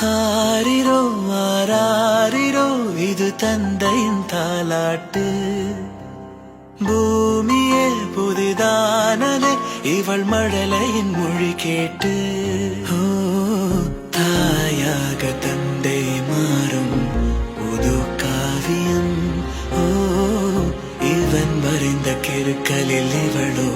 ஆரிரோ ஆராரிரோ இது தந்தையின் தாலாட்டு. பூமியே புதிதானதே இவள் மழலையின் மொழி கேட்டு. ஓ தாயாக தந்தை மாறும் புது காவியம். ஓ இவன் மறைந்த கிருக்கலில் இவளோ